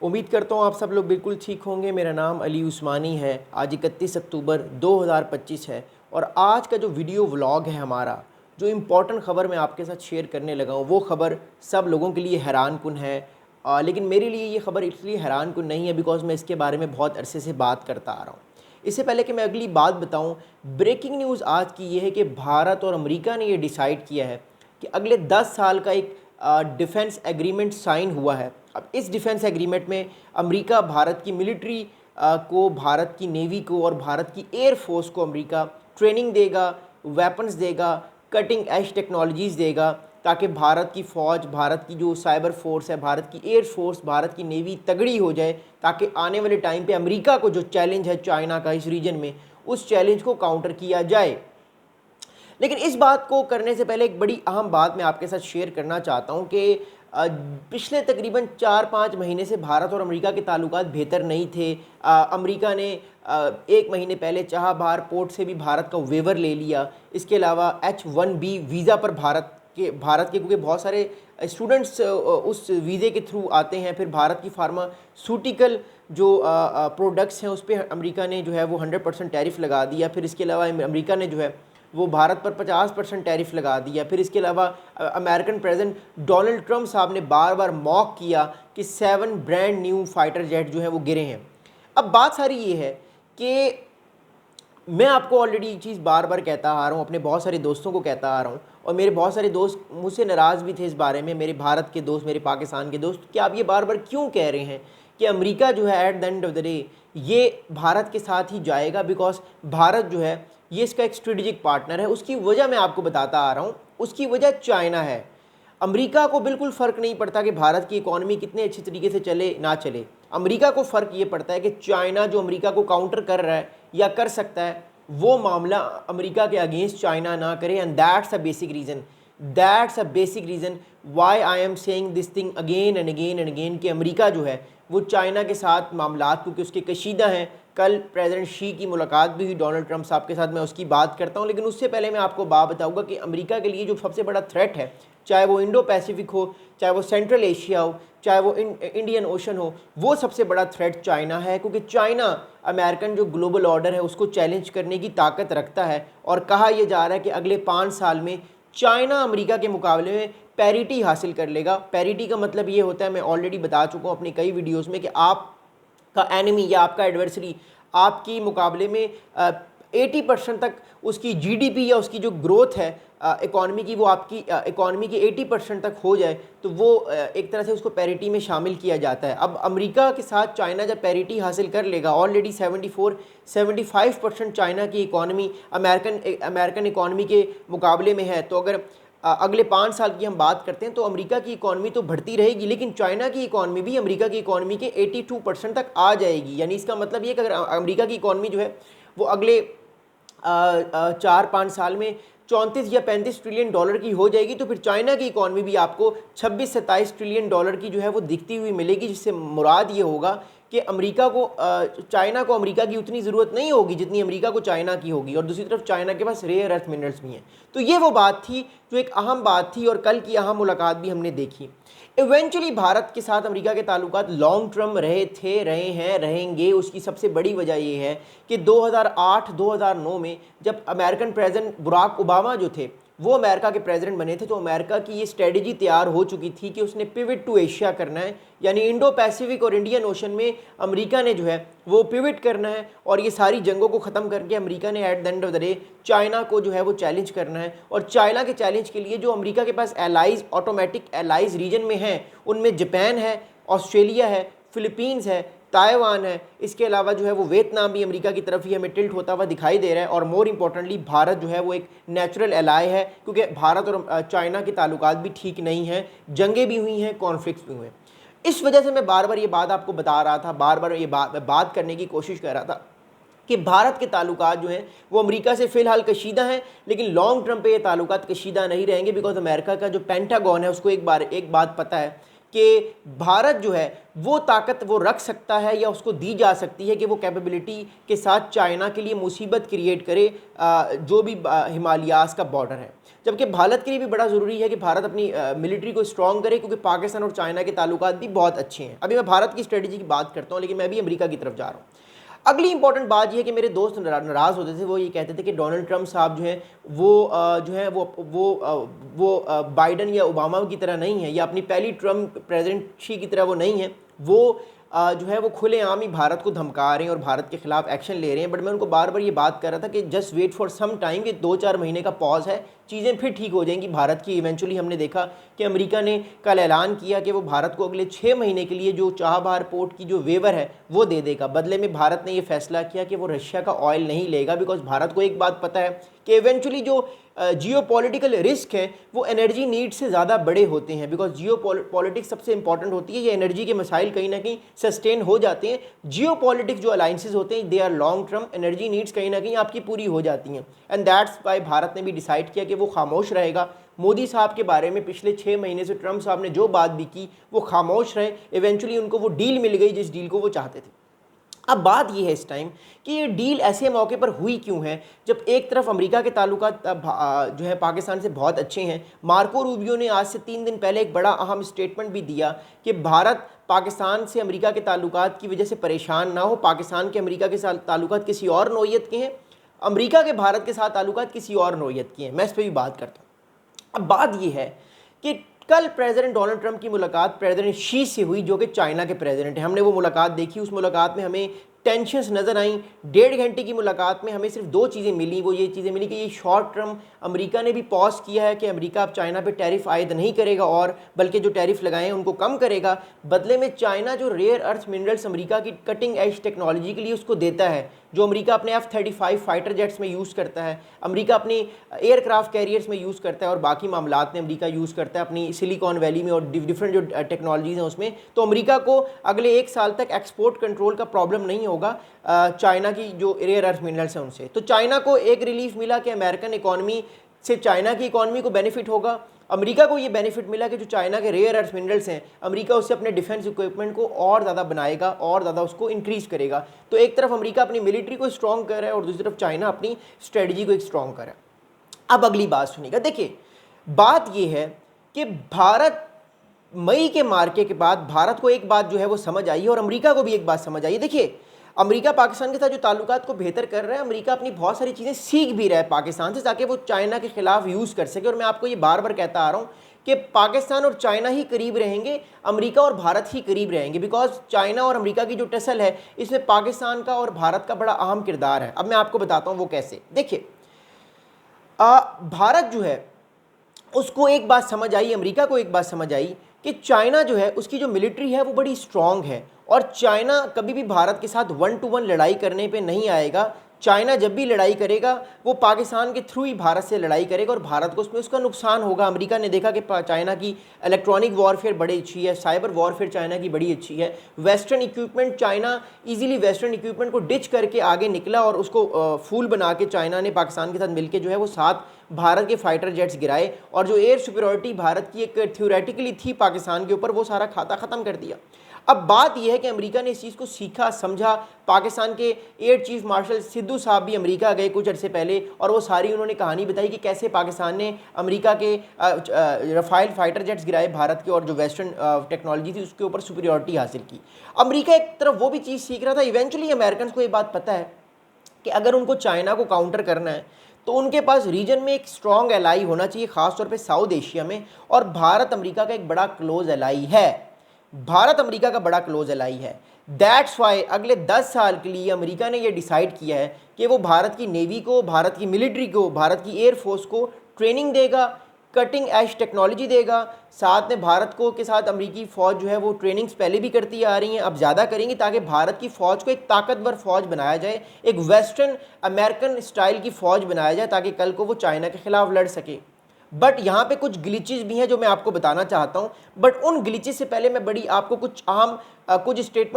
امید کرتا ہوں آپ سب لوگ بالکل ٹھیک ہوں گے۔ میرا نام علی عثمانی ہے۔ آج 31 اکتوبر 2025 ہے اور آج کا جو ویڈیو ولاگ ہے ہمارا، جو امپورٹنٹ خبر میں آپ کے ساتھ شیئر کرنے لگا ہوں، وہ خبر سب لوگوں کے لیے حیران کن ہے، لیکن میرے لیے یہ خبر اس لیے حیران کن نہیں ہے بیکاز میں اس کے بارے میں بہت عرصے سے بات کرتا آ رہا ہوں۔ اس سے پہلے کہ میں اگلی بات بتاؤں، بریکنگ نیوز آج کی یہ ہے کہ بھارت اور امریکہ نے یہ ڈیسائیڈ کیا ہے کہ اگلے 10 سال کا ایک ڈیفنس ایگریمنٹ سائن ہوا ہے۔ اب اس ڈیفنس ایگریمنٹ میں امریکہ بھارت کی ملٹری کو، بھارت کی نیوی کو اور بھارت کی ایئر فورس کو امریکہ ٹریننگ دے گا، ویپنز دے گا، کٹنگ ایج ٹیکنالوجیز دے گا، تاکہ بھارت کی فوج، بھارت کی جو سائبر فورس ہے، بھارت کی ایئر فورس، بھارت کی نیوی تگڑی ہو جائے، تاکہ آنے والے ٹائم پہ امریکہ کو جو چیلنج ہے چائنا کا اس ریجن میں، اس چیلنج کو کاؤنٹر کیا جائے۔ لیکن اس بات کو کرنے سے پہلے ایک بڑی اہم بات میں آپ کے ساتھ شیئر کرنا چاہتا ہوں کہ پچھلے تقریباً 4-5 مہینے سے بھارت اور امریکہ کے تعلقات بہتر نہیں تھے۔ امریکہ نے 1 مہینے پہلے چاہا بہار پورٹ سے بھی بھارت کا ویور لے لیا۔ اس کے علاوہ H1B ویزا پر بھارت کے کیونکہ بہت سارے اسٹوڈنٹس اس ویزے کے تھرو آتے ہیں، پھر بھارت کی فارماسیوٹیکل جو پروڈکٹس ہیں اس پہ امریکہ نے جو ہے وہ 100% ٹیرف لگا دیا۔ پھر اس کے علاوہ امریکہ نے جو ہے وہ بھارت پر 50% ٹیرف لگا دیا۔ پھر اس کے علاوہ امریکن پریزیڈنٹ ڈونلڈ ٹرمپ صاحب نے بار بار موک کیا کہ 7 برانڈ نیو فائٹر جیٹ جو ہیں وہ گرے ہیں۔ اب بات ساری یہ ہے کہ میں آپ کو آلریڈی یہ چیز بار بار کہتا آ رہا ہوں، اپنے بہت سارے دوستوں کو کہتا آ رہا ہوں، اور میرے بہت سارے دوست مجھ سے ناراض بھی تھے اس بارے میں، میرے بھارت کے دوست، میرے پاکستان کے دوست، کہ آپ یہ بار بار کیوں کہہ رہے ہیں کہ امریکہ جو ہے at the end of the day یہ بھارت کے ساتھ ہی جائے گا، بیکاز بھارت جو ہے یہ اس کا ایک اسٹریٹجک پارٹنر ہے۔ اس کی وجہ میں آپ کو بتاتا آ رہا ہوں، اس کی وجہ چائنا ہے۔ امریکہ کو بالکل فرق نہیں پڑتا کہ بھارت کی اکانومی کتنے اچھی طریقے سے چلے نہ چلے، امریکہ کو فرق یہ پڑتا ہے کہ چائنا جو امریکہ کو کاؤنٹر کر رہا ہے یا کر سکتا ہے، وہ معاملہ امریکہ کے اگینسٹ چائنا نہ کرے، and that's a basic reason why I am seeing this thing again and again and again کہ امریکہ جو ہے وہ چائنا کے ساتھ معاملات کیونکہ اس کے کشیدہ ہیں۔ کل پریزیڈنٹ شی کی ملاقات بھی ہوئی ڈونلڈ ٹرمپ صاحب کے ساتھ، میں اس کی بات کرتا ہوں، لیکن اس سے پہلے میں آپ کو بات بتاؤں گا کہ امریکہ کے لیے جو سب سے بڑا تھریٹ ہے، چاہے وہ انڈو پیسیفک ہو، چاہے وہ سینٹرل ایشیا ہو، چاہے وہ انڈین اوشن ہو، وہ سب سے بڑا تھریٹ چائنا ہے، کیونکہ چائنا امریکن جو گلوبل آرڈر ہے اس کو چیلنج کرنے کی طاقت رکھتا ہے، اور کہا یہ جا رہا ہے کہ اگلے 5 سال میں چائنا امریکہ کے مقابلے میں پیریٹی حاصل کر لے گا۔ پیریٹی کا مطلب یہ ہوتا ہے، میں آلریڈی بتا چکا ہوں اپنی کئی ویڈیوز میں، کہ آپ کا اینیمی یا آپ کا ایڈورسری آپ کی مقابلے میں 80% تک اس کی جی ڈی پی یا اس کی جو گروتھ ہے اکانومی کی، وہ آپ کی اکانومی کی 80% تک ہو جائے تو وہ ایک طرح سے اس کو پیریٹی میں شامل کیا جاتا ہے۔ اب امریکہ کے ساتھ چائنا جب پیریٹی حاصل کر لے گا، آلریڈی 75% چائنا کی اکانومی امریکن اکانومی کے مقابلے میں ہے، تو اگر اگلے 5 سال کی ہم بات کرتے ہیں تو امریکہ کی اکانومی تو بڑھتی رہے گی، لیکن چائنا کی اکانومی بھی امریکہ کی اکانومی کے 82% تک آ جائے گی۔ یعنی اس کا مطلب یہ کہ اگر امریکہ کی اکانومی جو ہے وہ اگلے 4-5 سال میں 34 یا 35 ٹریلین ڈالر کی ہو جائے گی، تو پھر چائنا کی اکانومی بھی آپ کو 26-27 ٹریلین ڈالر کی جو ہے وہ دکھتی ہوئی ملے گی، جس سے مراد یہ ہوگا کہ چائنا کو امریکہ کی اتنی ضرورت نہیں ہوگی جتنی امریکہ کو چائنا کی ہوگی، اور دوسری طرف چائنا کے پاس ریئر ارتھ منرلز بھی ہیں۔ تو یہ وہ بات تھی جو ایک اہم بات تھی، اور کل کی اہم ملاقات بھی ہم نے دیکھی۔ ایونچولی بھارت کے ساتھ امریکہ کے تعلقات لانگ ٹرم رہے ہیں، رہیں گے۔ اس کی سب سے بڑی وجہ یہ ہے کہ 2008-2009 میں جب امریکن پریزیڈنٹ براک اوباما جو تھے وہ امریکہ کے پریزیڈنٹ بنے تھے، تو امریکہ کی یہ اسٹریٹجی تیار ہو چکی تھی کہ اس نے پیوٹ ٹو ایشیا کرنا ہے، یعنی انڈو پیسیفک اور انڈین اوشن میں امریکہ نے جو ہے وہ پیوٹ کرنا ہے، اور یہ ساری جنگوں کو ختم کر کے امریکہ نے at the end of the day China کو جو ہے وہ چیلنج کرنا ہے۔ اور چائنا کے چیلنج کے لیے جو امریکہ کے پاس آٹومیٹک ایلائز ریجن میں ہیں، ان میں جاپان ہے، آسٹریلیا ہے، فلپینز ہے، تائیوان ہے، اس کے علاوہ جو ہے وہ ویتنام بھی امریکہ کی طرف ہی ہمیں ٹلٹ ہوتا ہوا دکھائی دے رہا ہے، اور مور امپورٹنٹلی بھارت جو ہے وہ ایک نیچرل ایلائی ہے، کیونکہ بھارت اور چائنا کے تعلقات بھی ٹھیک نہیں ہیں، جنگیں بھی ہوئی ہیں، کانفلکٹس بھی ہوئے ہیں۔ اس وجہ سے میں بار بار یہ بات آپ کو بتا رہا تھا، بار بار یہ بات کرنے کی کوشش کر رہا تھا کہ بھارت کے تعلقات جو ہیں وہ امریکہ سے فی الحال کشیدہ ہیں، لیکن لانگ ٹرم پہ یہ تعلقات کشیدہ نہیں رہیں گے، بیکاز امریکہ کا جو پینٹاگون ہے اس کو ایک بات پتہ ہے کہ بھارت جو ہے وہ طاقت وہ رکھ سکتا ہے یا اس کو دی جا سکتی ہے کہ وہ کیپیبلٹی کے ساتھ چائنا کے لیے مصیبت کریٹ کرے جو بھی ہمالیاز کا بارڈر ہے. جبکہ بھارت کے لیے بھی بڑا ضروری ہے کہ بھارت اپنی ملٹری کو اسٹرانگ کرے, کیونکہ پاکستان اور چائنا کے تعلقات بھی بہت اچھے ہیں. ابھی میں بھارت کی اسٹریٹجی کی بات کرتا ہوں, لیکن میں بھی امریکہ کی طرف جا رہا ہوں. اگلی امپورٹنٹ بات یہ ہے کہ میرے دوست ناراض ہوتے تھے, وہ یہ کہتے تھے کہ ڈونلڈ ٹرمپ صاحب وہ بائیڈن یا اوباما کی طرح نہیں ہے, یا اپنی پہلی ٹرمپ پریزیڈنٹشی کی طرح وہ نہیں ہے, وہ وہ کھلے عام ہی بھارت کو دھمکا رہے ہیں اور بھارت کے خلاف ایکشن لے رہے ہیں. بٹ میں ان کو بار بار یہ بات کر رہا تھا کہ just wait for some time, کہ 2-4 مہینے کا پاز ہے, چیزیں پھر ٹھیک ہو جائیں گی بھارت کی. ایونچولی ہم نے دیکھا کہ امریکہ نے کل اعلان کیا کہ وہ بھارت کو اگلے 6 مہینے کے لیے جو چابہار پورٹ کی جو ویور ہے وہ دے دے گا. بدلے میں بھارت نے یہ فیصلہ کیا کہ وہ رشیا کا آئل نہیں لے گا, بیکاز بھارت کو ایک بات پتہ ہے کہ ایونچولی جو جیو پولیٹیکل رسک ہے وہ انرجی نیڈ سے زیادہ بڑے ہوتے ہیں, بیکاز جیو پولیٹکس سب سے امپورٹنٹ ہوتی ہے. یہ انرجی کے مسائل کہیں نہ کہیں سسٹین ہو جاتے ہیں. جیو پولیٹکس جو الائنسز ہوتے ہیں they are long term, energy needs کہیں نہ کہیں آپ کی پوری ہو جاتی ہیں. اینڈ دیٹس وائی بھارت نے بھی ڈیسائیڈ کیا کہ وہ خاموش رہے گا. مودی صاحب کے بارے میں پچھلے 6 مہینے سے ٹرمپ صاحب نے جو بات بھی کی وہ خاموش رہے. ایونچولی ان کو وہ ڈیل مل گئی جس ڈیل کو وہ چاہتے تھے. اب بات یہ ہے اس ٹائم کہ یہ ڈیل ایسے موقع پر ہوئی کیوں ہے جب ایک طرف امریکہ کے تعلقات جو ہے پاکستان سے بہت اچھے ہیں. مارکو روبیو نے آج سے 3 دن پہلے ایک بڑا اہم اسٹیٹمنٹ بھی دیا کہ بھارت پاکستان سے امریکہ کے تعلقات کی وجہ سے پریشان نہ ہو. پاکستان کے امریکہ کے ساتھ تعلقات کسی اور نوعیت کے ہیں, امریکہ کے بھارت کے ساتھ تعلقات کسی اور نوعیت کے ہیں. میں اس پہ بھی بات کرتا ہوں. اب بات یہ ہے کہ کل پریزیڈنٹ ڈونلڈ ٹرمپ کی ملاقات پریزیڈنٹ شی سے ہوئی جو کہ چائنا کے پریزیڈنٹ ہیں. ہم نے وہ ملاقات دیکھی, اس ملاقات میں ہمیں ٹینشنز نظر آئیں. 1.5 گھنٹے کی ملاقات میں ہمیں صرف 2 چیزیں ملیں. وہ یہ چیزیں ملی کہ یہ شارٹ ٹرم امریکہ نے بھی پاز کیا ہے کہ امریکہ اب چائنا پہ ٹیرف عائد نہیں کرے گا, اور بلکہ جو ٹیرف لگائے ہیں ان کو کم کرے گا. بدلے میں چائنا جو ریئر ارتھ منرلس امریکہ کی کٹنگ ایج ٹیکنالوجی کے لیے اس کو دیتا ہے, جو امریکہ اپنے F-35 فائٹر جیٹس میں یوز کرتا ہے, امریکہ اپنی ایئر کرافٹ کیریئرس میں یوز کرتا ہے, اور باقی معاملات میں امریکہ یوز کرتا ہے اپنی سلیکان ویلی میں اور ڈفرینٹ جو ٹیکنالوجیز ہیں اس میں. تو امریکہ کو اگلے 1 سال تک ایکسپورٹ کنٹرول کا پرابلم نہیں ہوگا چائنا کی جو ریئر ارتھ منرلس ہیں ان سے. تو چائنا کو ایک ریلیف ملا کہ امریکن اکانومی سے چائنا کی اکانومی کو بینیفٹ ہوگا. امریکہ کو یہ بینیفٹ ملا کہ جو چائنا کے ریئر ارتھ منرلس ہیں امریکہ اس سے اپنے ڈیفنس اکوپمنٹ کو اور زیادہ بنائے گا اور زیادہ اس کو انکریز کرے گا. تو ایک طرف امریکہ اپنی ملٹری کو اسٹرانگ کر رہا ہے اور دوسری طرف چائنا اپنی اسٹریٹجی کو اسٹرانگ کر رہا ہے. اب اگلی بات سنیے گا. دیکھیے بات یہ ہے کہ بھارت مئی کے مارکے کے بعد بھارت کو ایک بات جو ہے وہ سمجھ آئی ہے, اور امریکہ کو بھی ایک بات سمجھ آئی ہے. دیکھیے امریکہ پاکستان کے ساتھ جو تعلقات کو بہتر کر رہا ہے, امریکہ اپنی بہت ساری چیزیں سیکھ بھی رہا ہے پاکستان سے تاکہ وہ چائنا کے خلاف یوز کر سکے. اور میں آپ کو یہ بار بار کہتا آ رہا ہوں کہ پاکستان اور چائنا ہی قریب رہیں گے, امریکہ اور بھارت ہی قریب رہیں گے, بیکاز چائنا اور امریکہ کی جو ٹسل ہے اس میں پاکستان کا اور بھارت کا بڑا اہم کردار ہے. اب میں آپ کو بتاتا ہوں وہ کیسے. دیکھیے بھارت جو ہے اس کو ایک بات سمجھ آئی, امریکہ کو ایک بات سمجھ آئی کہ چائنا جو ہے اس کی جو ملٹری ہے وہ بڑی اسٹرانگ ہے, اور چائنا کبھی بھی بھارت کے ساتھ 1 to 1 لڑائی کرنے پہ نہیں آئے گا. چائنا جب بھی لڑائی کرے گا وہ پاکستان کے تھرو ہی بھارت سے لڑائی کرے گا, اور بھارت کو اس میں اس کا نقصان ہوگا. امریکہ نے دیکھا کہ چائنا کی الیکٹرانک وارفیئر بڑی اچھی ہے, سائبر وارفیئر چائنا کی بڑی اچھی ہے, western equipment China easily western equipment کو ڈچ کر کے آگے نکلا, اور اس کو فول بنا کے چائنا نے پاکستان کے ساتھ مل کے جو ہے وہ 7 بھارت کے فائٹر جیٹس گرائے, اور جو ایئر سپیریورٹی بھارت کی ایک تھیوریٹیکلی تھی پاکستان کے اوپر وہ سارا کھاتا ختم کر دیا. اب بات یہ ہے کہ امریکہ نے اس چیز کو سیکھا سمجھا. پاکستان کے ایئر چیف مارشل سدھو صاحب بھی امریکہ گئے کچھ عرصے پہلے, اور وہ ساری انہوں نے کہانی بتائی کہ کیسے پاکستان نے امریکہ کے رفائل فائٹر جیٹس گرائے بھارت کے, اور جو ویسٹرن ٹیکنالوجی تھی اس کے اوپر سپیریورٹی حاصل کی. امریکہ ایک طرف وہ بھی چیز سیکھ رہا تھا. ایونچولی امریکنس کو یہ بات پتہ ہے کہ اگر ان کو چائنا کو کاؤنٹر کرنا ہے تو ان کے پاس ریجن میں ایک اسٹرانگ الائی ہونا چاہیے, خاص طور پہ ساؤتھ ایشیا میں, اور بھارت امریکہ کا ایک بڑا کلوز الائی ہے. بھارت امریکہ کا بڑا کلوز الائی ہے. دیٹس وائی اگلے 10 سال کے لیے امریکہ نے یہ ڈیسائیڈ کیا ہے کہ وہ بھارت کی نیوی کو, بھارت کی ملٹری کو, بھارت کی ایئر فورس کو ٹریننگ دے گا, کٹنگ ایج ٹیکنالوجی دے گا. ساتھ میں بھارت کو کے ساتھ امریکی فوج جو ہے وہ ٹریننگز پہلے بھی کرتی آ رہی ہیں, اب زیادہ کریں گی تاکہ بھارت کی فوج کو ایک طاقتور فوج بنایا جائے, ایک ویسٹرن امریکن اسٹائل کی فوج بنایا جائے تاکہ کل کو وہ چائنا کے خلاف لڑ سکے. بٹ یہاں پہ کچھ گلیچز بھی ہیں جو میں آپ کو بتانا چاہتا ہوں, بٹ ان گلیچز سے پہلے میں آپ کو کچھ اہم کچھ اسٹیٹمنٹ